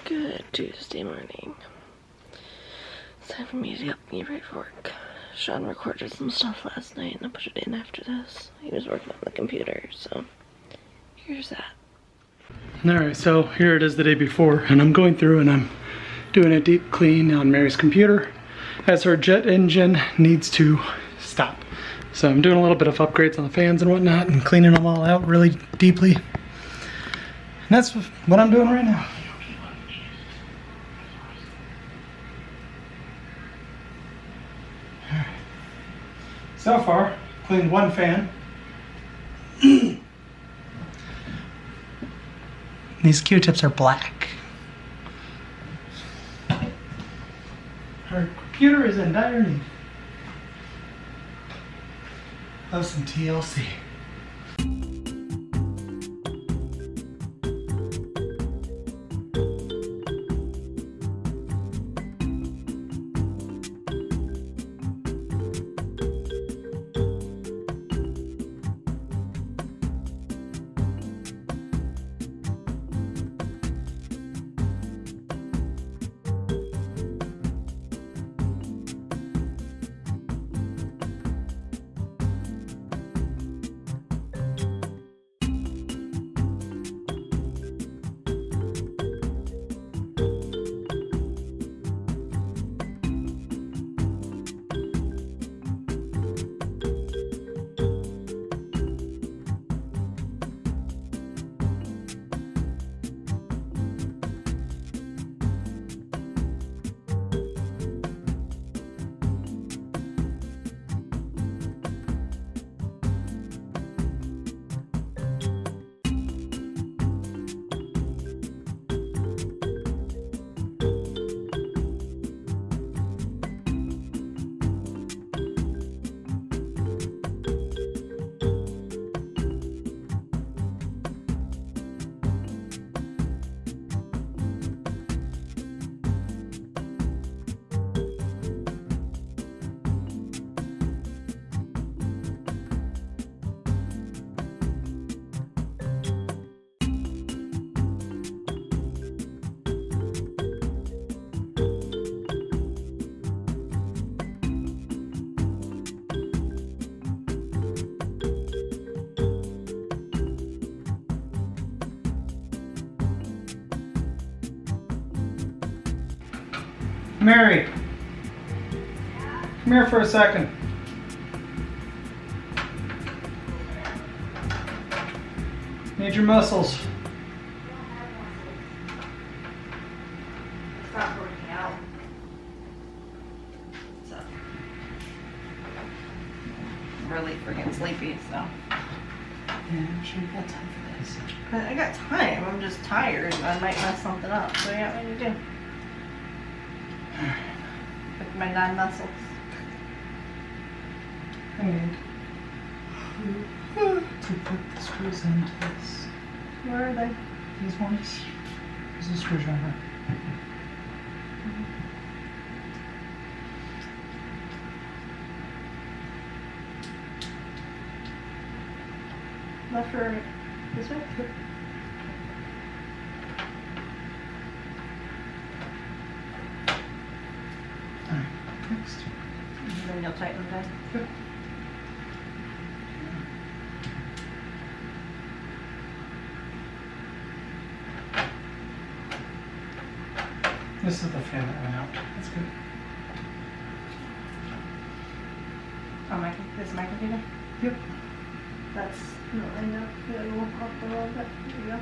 Good Tuesday morning. It's time for me to get ready for work. Shaun recorded some stuff last night and I put it in after this. He was working on the computer, so here's that. Alright, so here it is the day before, and I'm going through and I'm doing a deep clean on Mary's computer as her jet engine needs to stop. So I'm doing a little bit of upgrades on the fans and whatnot and cleaning them all out really deeply. And that's what I'm doing right now. Alright. So far, cleaned one fan. These Q-tips are black. Her computer is in dire need of some TLC. Mary, come here for a second. Need your muscles. Stop working out. So, I'm really freaking sleepy, so. Yeah, I'm sure you got time for this. I got time, I'm just tired. I might mess something up. So yeah, what do you do? With my non-muscles. I need to put the screws into this. Where are they? These ones. There's a screwdriver. Left or right? This way? Yep. Alright, next. And then you'll tighten them down. Yep. This is the fan that went out. That's good. Oh, this is my computer? Yep. That's not enough. It'll up a little bit. There you go.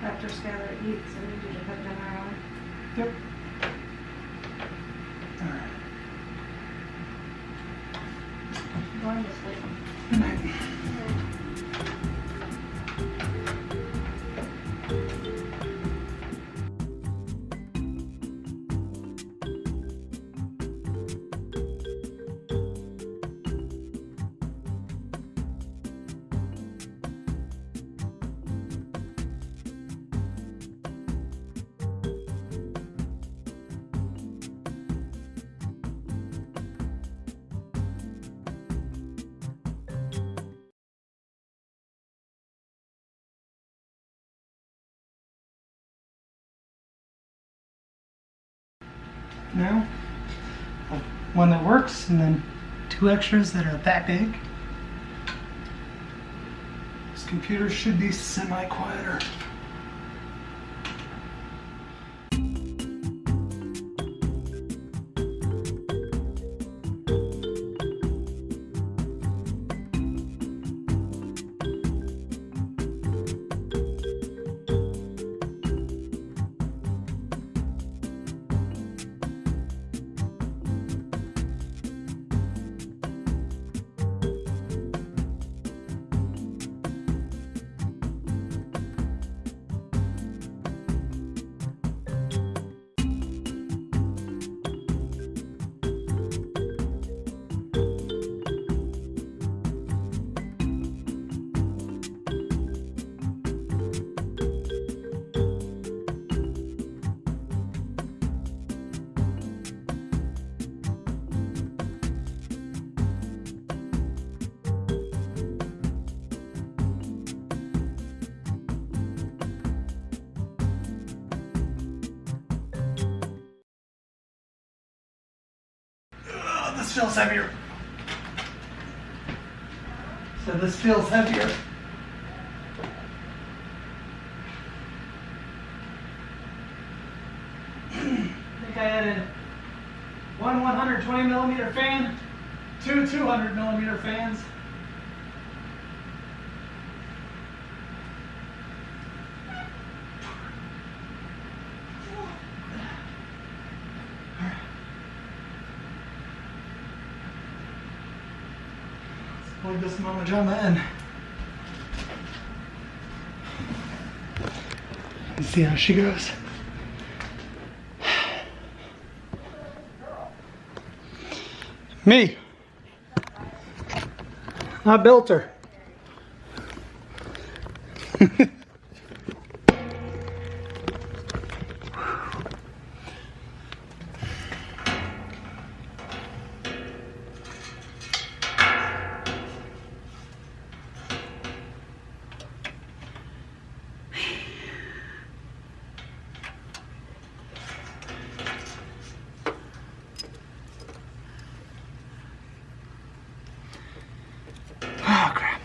After Skylar eats, I need you to put dinner on. Yep. Alright. I'm going to sleep. Good night. now. One that works and then 2 extras that are that big. This computer should be semi-quieter. This feels heavier. So this feels heavier. I think I added one 120 millimeter fan, 2 200 millimeter fans. Plug this Mama Jama in. And see how she goes. Me. I built her. Oh, crap.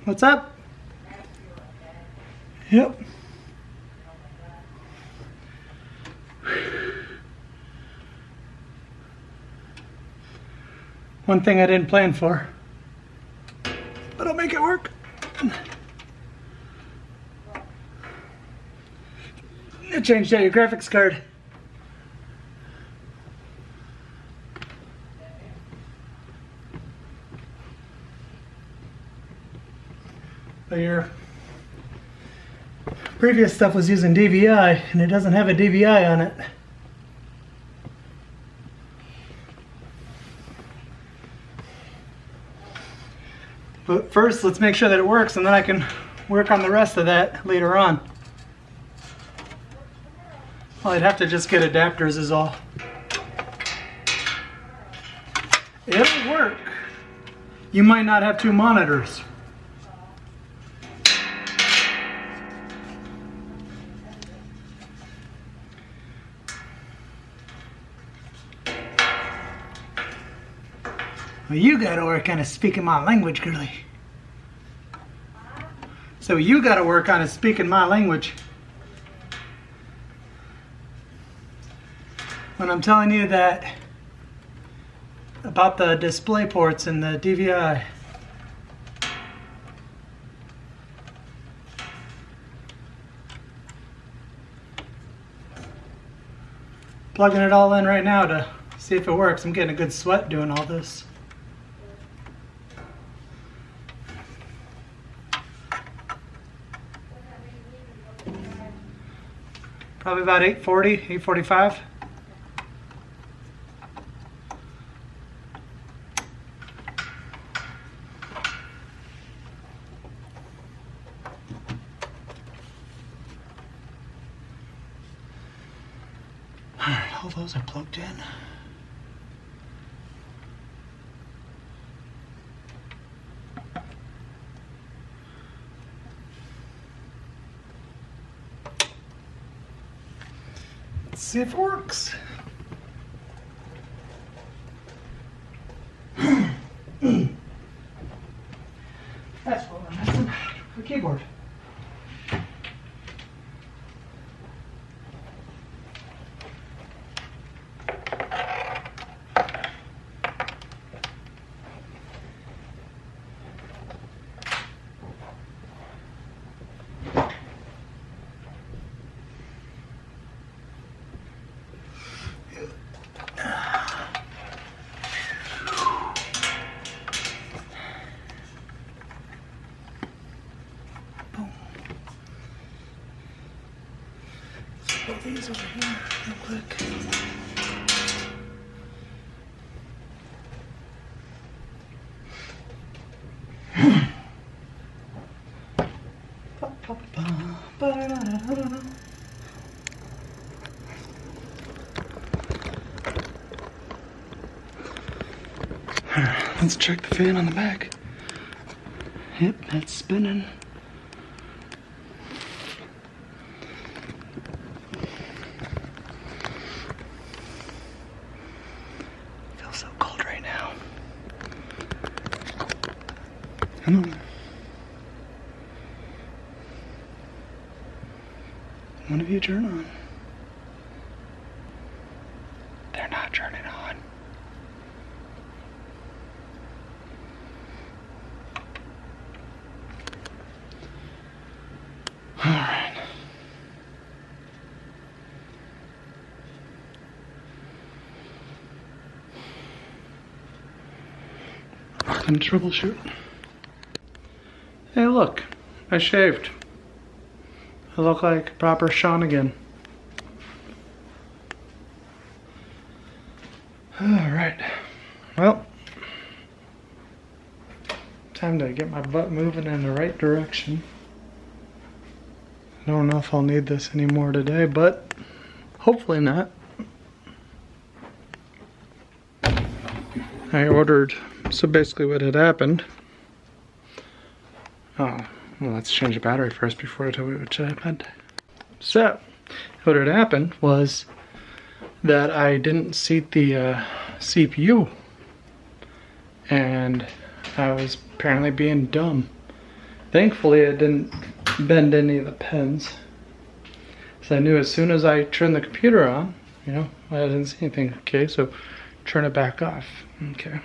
What's up? Yep. One thing I didn't plan for, but I'll make it work. I changed out your graphics card. But your previous stuff was using DVI, and it doesn't have a DVI on it. But first, let's make sure that it works, and then I can work on the rest of that later on. Well, I'd have to just get adapters is all. It'll work. You might not have 2 monitors. Well, you gotta work on speaking my language, girlie. So you gotta work on speaking my language. When I'm telling you that about the display ports and the DVI. Plugging it all in right now to see if it works. I'm getting a good sweat doing all this. Probably about 840, 845. All those are plugged in. see if it works. That's what we're missing. The keyboard. Put these over here real quick. Let's check the fan on the back. Yep, that's spinning. Feels so cold right now. Come on. One of you turn on. They're not turning on. Alright. Gonna troubleshoot. Hey look, I shaved. I look like proper Shaun again. Alright. Well, time to get my butt moving in the right direction. I don't know if I'll need this anymore today, but hopefully not. I ordered, so basically what had happened. Oh, well, let's change the battery first before I tell you what happened. So, what had happened was that I didn't seat the CPU, and I was apparently being dumb. Thankfully, it didn't bend any of the pins, so I knew as soon as I turned the computer on, you know, I didn't see anything. Okay, so turn it back off. Okay,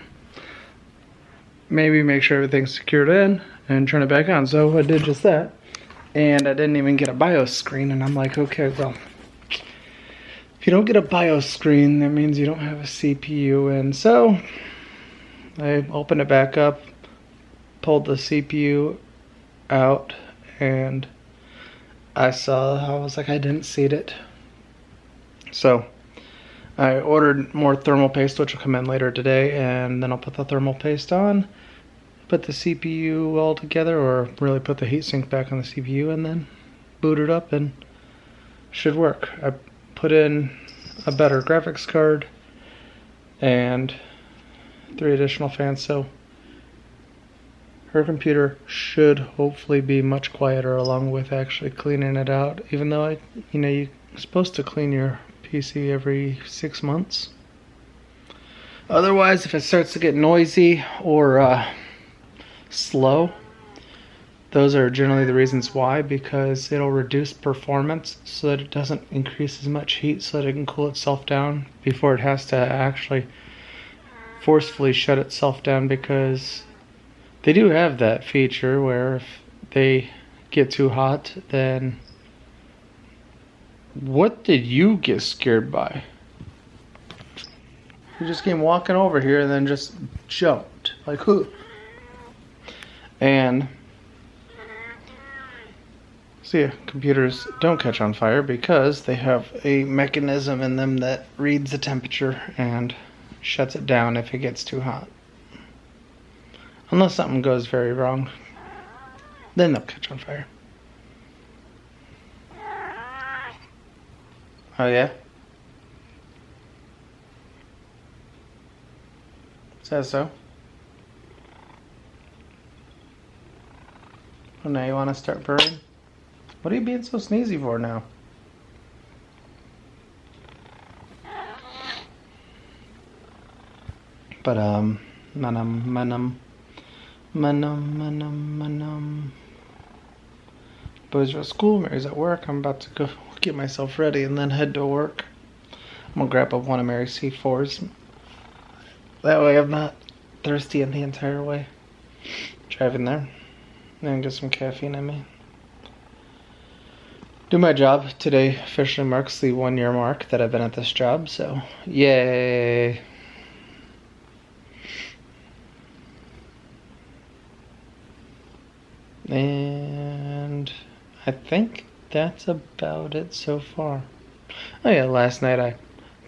maybe make sure everything's secured in and turn it back on. So I did just that, and I didn't even get a BIOS screen, and I'm like, okay, well, if you don't get a BIOS screen, that means you don't have a CPU in. So I opened it back up, pulled the CPU out, and I was like, I didn't seat it. So I ordered more thermal paste, which will come in later today, and then I'll put the thermal paste on, put the CPU all together, or really put the heatsink back on the CPU, and then boot it up, and should work. I put in a better graphics card and 3 additional fans, so her computer should hopefully be much quieter, along with actually cleaning it out, even though you're supposed to clean your PC every 6 months. Otherwise, if it starts to get noisy or slow, those are generally the reasons why, because it'll reduce performance so that it doesn't increase as much heat, so that it can cool itself down before it has to actually forcefully shut itself down, because they do have that feature where if they get too hot, then... What did you get scared by? You just came walking over here and then just jumped. Like who? And see, computers don't catch on fire because they have a mechanism in them that reads the temperature and shuts it down if it gets too hot. Unless something goes very wrong, then they'll catch on fire. Oh yeah? Says so. Oh, now you want to start purring? What are you being so sneezy for now? But manum. Boys are at school, Mary's at work. I'm about to go get myself ready and then head to work. I'm gonna grab up one of Mary's C4s. That way I'm not thirsty the entire way. Driving there. And get some caffeine in me. Do my job. Today officially marks the 1 year mark that I've been at this job, so yay. And I think that's about it so far. Oh yeah, last night I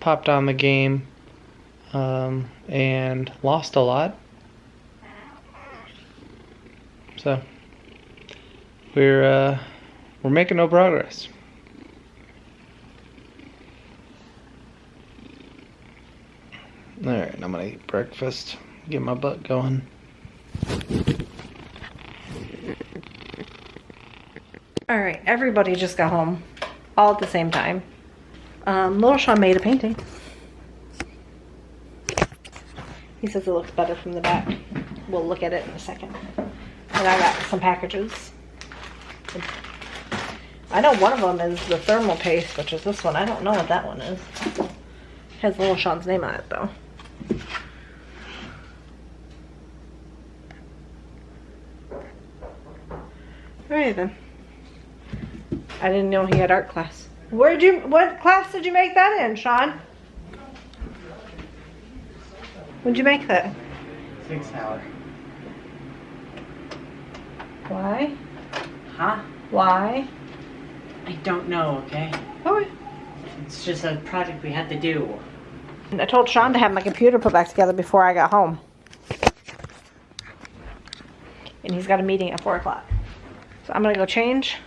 popped on the game and lost a lot. So we're making no progress. Alright, I'm gonna eat breakfast, get my butt going. Alright, everybody just got home. All at the same time. Little Shaun made a painting. He says it looks better from the back. We'll look at it in a second. And I got some packages. I know one of them is the thermal paste, which is this one. I don't know what that one is. It has little Shaun's name on it though. Alright then. I didn't know he had art class. What class did you make that in, Shaun? When'd you make that? 6 hour. Why? Huh? Why? I don't know, okay? Okay. It's just a project we had to do. I told Shaun to have my computer put back together before I got home. And he's got a meeting at 4 o'clock. So I'm gonna go change.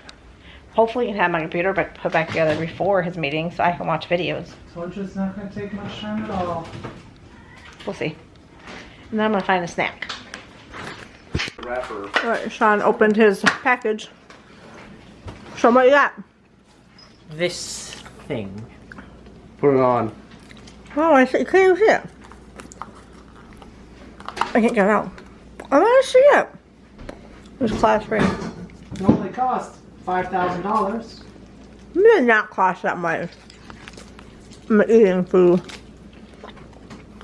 Hopefully he can have my computer put back together before his meeting so I can watch videos. So it's just not gonna take much time at all. We'll see. And then I'm gonna find a snack. Wrapper. Alright, Shaun opened his package. Show him what you got. This thing. Put it on. Oh, I see. Can't even see it. I can't get it out. I want to see it. It's class free. It only cost $5,000. It did not cost that much. I'm eating food.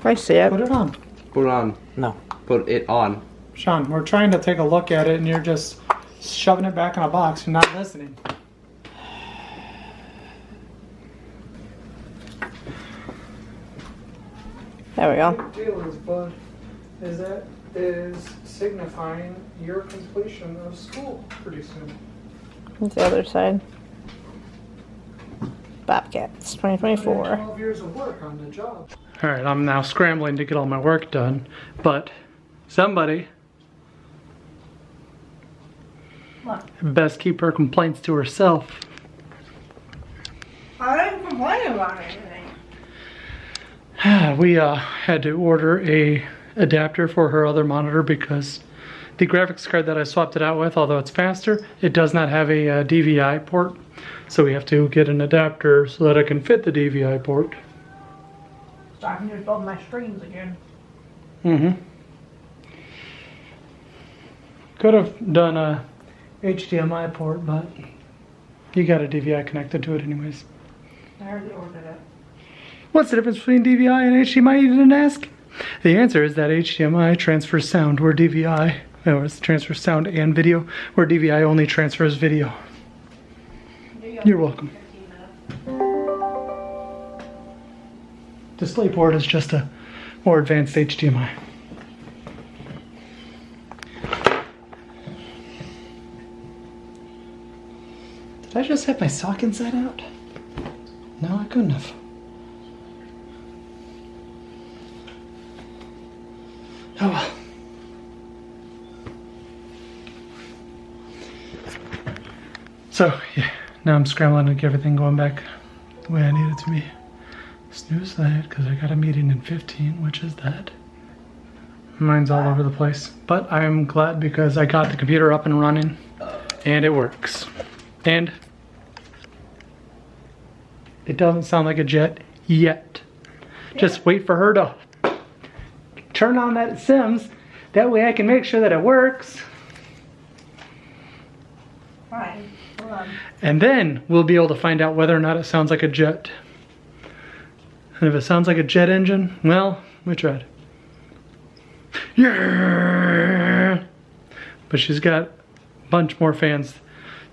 I see it. Put it on. Put it on. No. Put it on. Shaun, we're trying to take a look at it and you're just shoving it back in a box. You're not listening. There we go. The deal is, bud, is that is signifying your completion of school pretty soon. That's the other side. Bobcats 2024. 12 years of work on the job. All right, I'm now scrambling to get all my work done, but somebody best keep her complaints to herself. I didn't complain about anything. We had to order a adapter for her other monitor because the graphics card that I swapped it out with, although it's faster, it does not have a DVI port. So we have to get an adapter so that I can fit the DVI port. So I can just build my streams again. Could have done a HDMI port, but you got a DVI connected to it anyways. I already ordered it. What's the difference between DVI and HDMI, you didn't ask? The answer is that HDMI transfers sound, where DVI, transfers sound and video, where DVI only transfers video. You're welcome. DisplayPort is just a more advanced HDMI. Did I just have my sock inside out? No, I couldn't have. Oh well. So, yeah, now I'm scrambling to get everything going back the way I need it to be. Snooze that, because I got a meeting in 15, which is that. Mine's all over the place. But I'm glad because I got the computer up and running, and it works. And it doesn't sound like a jet yet. Just wait for her to turn on that Sims. That way I can make sure that it works. Fine. Hold on. And then we'll be able to find out whether or not it sounds like a jet. And if it sounds like a jet engine, well, we tried. Yeah! But she's got a bunch more fans.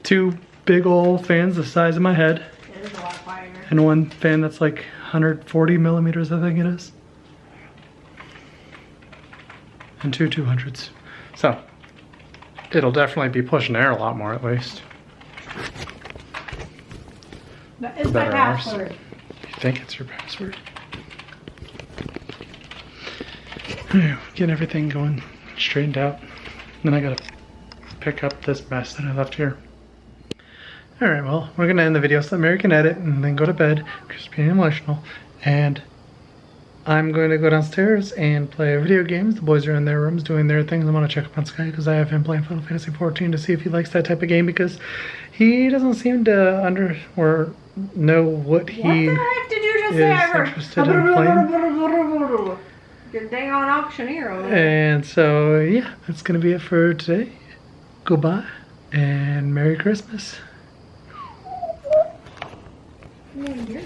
2 big old fans the size of my head. It is a lot quieter. And 1 fan that's like 140 millimeters, I think it is. And 2 200s. So, it'll definitely be pushing air a lot more at least. That is my Better ours. password. You think it's your password? Alright, getting everything going, straightened out. Then I gotta pick up this mess that I left here. Alright, well, we're gonna end the video so that Mary can edit and then go to bed because being emotional. And I'm going to go downstairs and play video games. The boys are in their rooms doing their things. I want to check up on Sky because I have him playing Final Fantasy 14 to see if he likes that type of game because he doesn't seem to know what he What the heck did you just is say? I heard interested in playing. Your dang on auctioneer over there. And so, yeah, that's going to be it for today. Goodbye and Merry Christmas. Yeah, you're